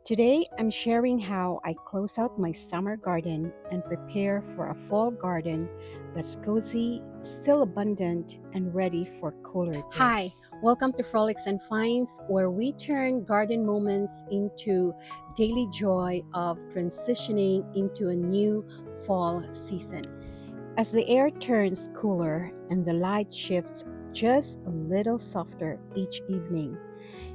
Today, I'm sharing how I close out my summer garden and prepare for a fall garden that's cozy, still abundant, and ready for cooler Hi, days. welcome to Frolics and Finds, where we turn garden moments into daily joy of transitioning into a new fall season. As the air turns cooler and the light shifts just a little softer each evening,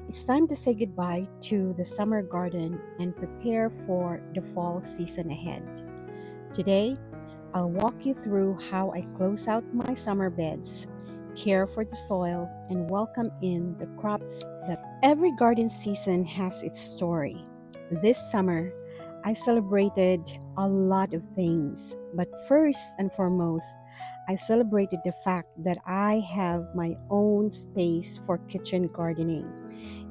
it's time to say goodbye to the summer garden and prepare for the fall season ahead. Today, I'll walk you through how I close out my summer beds, care for the soil, and welcome in the crops that every garden season has its story. This summer, I celebrated a lot of things, but first and foremost, I celebrated the fact that I have my own space for kitchen gardening.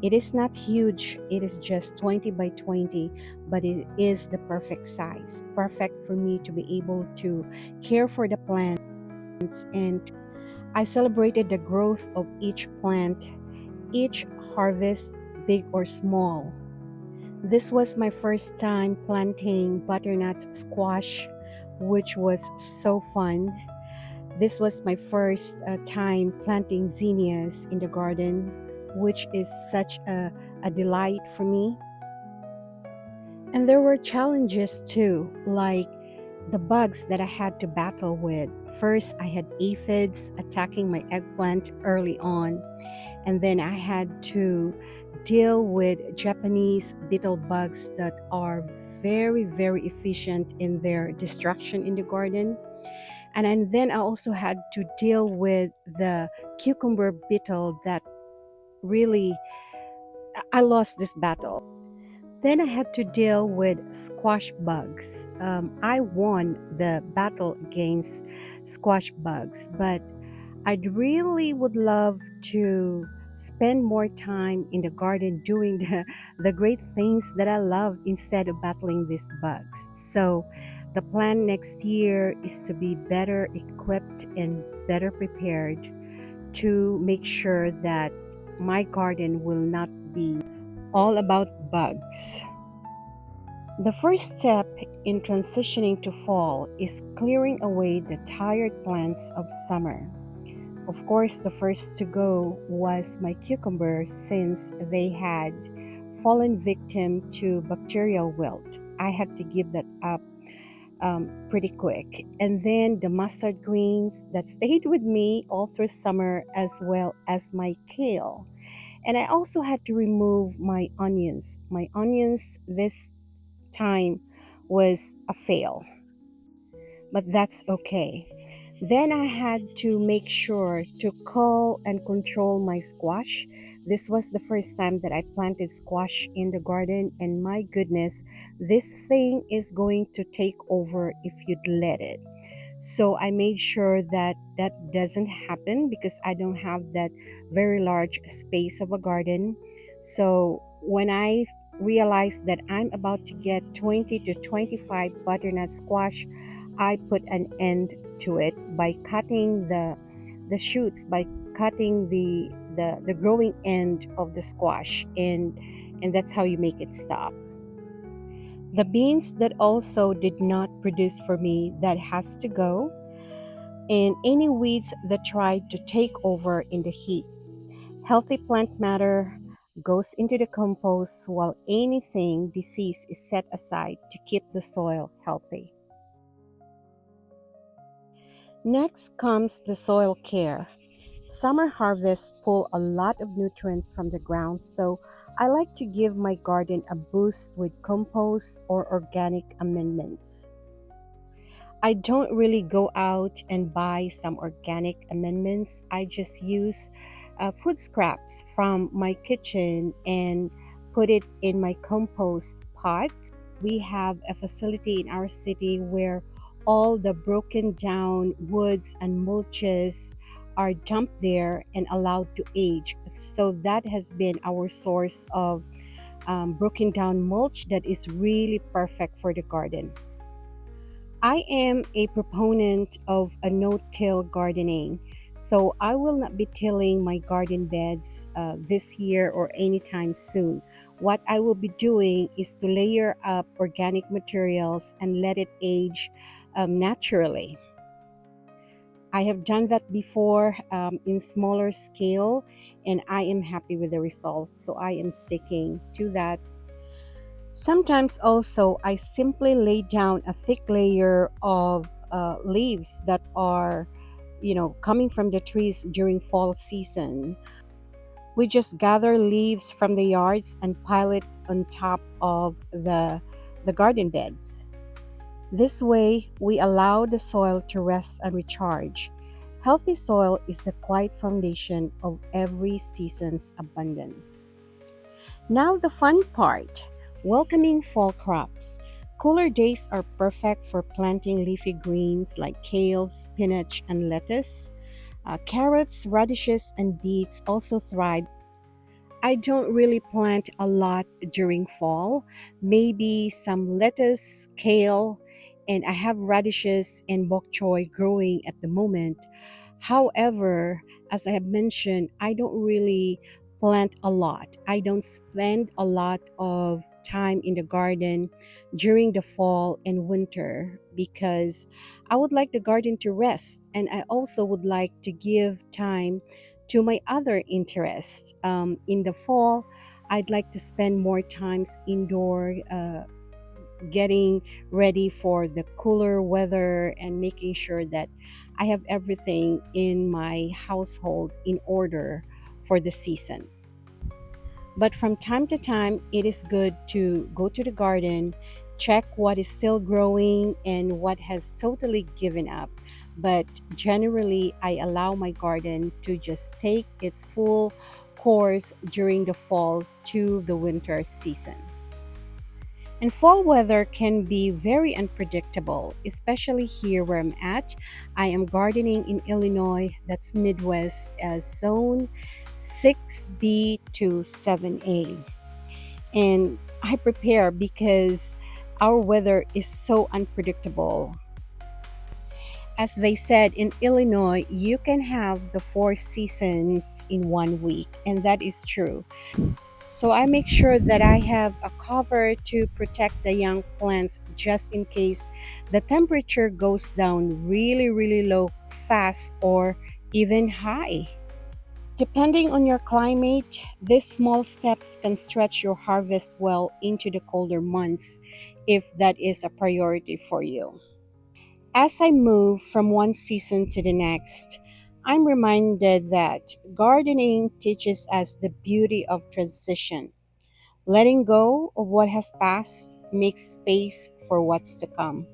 It is not huge, it is just 20 by 20, but it is the perfect size, perfect for me to be able to care for the plants. And I celebrated the growth of each plant, each harvest, big or small. This was my first time planting butternut squash, which was so fun. This was my first time planting zinnias in the garden, which is such a delight for me. And there were challenges too, like the bugs that I had to battle with. First, I had aphids attacking my eggplant early on, and then I had to deal with Japanese beetle bugs that are very, very efficient in their destruction in the garden. And then I also had to deal with the cucumber beetle that really, I lost this battle. Then I had to deal with squash bugs. I won the battle against squash bugs, but I'd really would love to spend more time in the garden doing the great things that I love instead of battling these bugs. So the plan next year is to be better equipped and better prepared to make sure that my garden will not be all about bugs. The first step in transitioning to fall is clearing away the tired plants of summer. Of course, the first to go was my cucumber since they had fallen victim to bacterial wilt. I had to give that up pretty quick. And then the mustard greens that stayed with me all through summer, as well as my kale. And I also had to remove my onions. My onions this time was a fail, but that's okay. Then I had to make sure to cull and control my squash. This was the first time that I planted squash in the garden, and my goodness, this thing is going to take over if you'd let it. So I made sure that that doesn't happen because I don't have that very large space of a garden. So when I realized that I'm about to get 20 to 25 butternut squash, I put an end to it by cutting the shoots, by cutting the growing end of the squash, and that's how you make it stop. The beans that also did not produce for me, that has to go, and any weeds that tried to take over in the heat. Healthy plant matter goes into the compost while anything disease is set aside to keep the soil healthy. Next comes the soil care. Summer harvests pull a lot of nutrients from the ground, so I like to give my garden a boost with compost or organic amendments. I don't really go out and buy some organic amendments. I just use food scraps from my kitchen and put it in my compost pot. We have a facility in our city where all the broken down woods and mulches are dumped there and allowed to age. So that has been our source of broken down mulch that is really perfect for the garden. I am a proponent of a no-till gardening, so I will not be tilling my garden beds this year or anytime soon. what I will be doing is to layer up organic materials and let it age naturally. I have done that before in smaller scale, and I am happy with the results. So I am sticking to that. Sometimes also, I simply lay down a thick layer of leaves that are, coming from the trees during fall season. We just gather leaves from the yards and pile it on top of the garden beds. This way, we allow the soil to rest and recharge. Healthy soil is the quiet foundation of every season's abundance. Now, the fun part, welcoming fall crops. Cooler days are perfect for planting leafy greens like kale, spinach, and lettuce. Carrots, radishes, and beets also thrive. I don't really plant a lot during fall. Maybe some lettuce, kale, and I have radishes and bok choy growing at the moment. However, as I have mentioned, I don't really plant a lot. I don't spend a lot of time in the garden during the fall and winter because I would like the garden to rest, and I also would like to give time to my other interests. In the fall, I'd like to spend more times indoor, getting ready for the cooler weather and making sure that I have everything in my household in order for the season. But from time to time, it is good to go to the garden, check what is still growing and what has totally given up. But generally, I allow my garden to just take its full course during the fall to the winter season. And fall weather can be very unpredictable, especially here where I'm at. I am gardening in Illinois, that's Midwest, as zone 6B to 7A. And I prepare because our weather is so unpredictable. As they said in Illinois, you can have the four seasons in 1 week, and that is true. So I make sure that I have a cover to protect the young plants just in case the temperature goes down really, really low fast or even high. Depending on your climate, these small steps can stretch your harvest well into the colder months if that is a priority for you. As I move from one season to the next, I'm reminded that gardening teaches us the beauty of transition. Letting go of what has passed makes space for what's to come.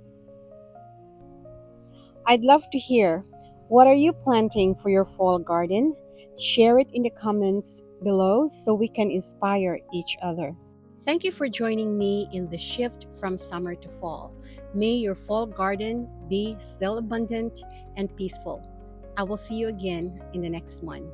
I'd love to hear, what are you planting for your fall garden? Share it in the comments below so we can inspire each other. Thank you for joining me in the shift from summer to fall. May your fall garden be still abundant and peaceful. I will see you again in the next one.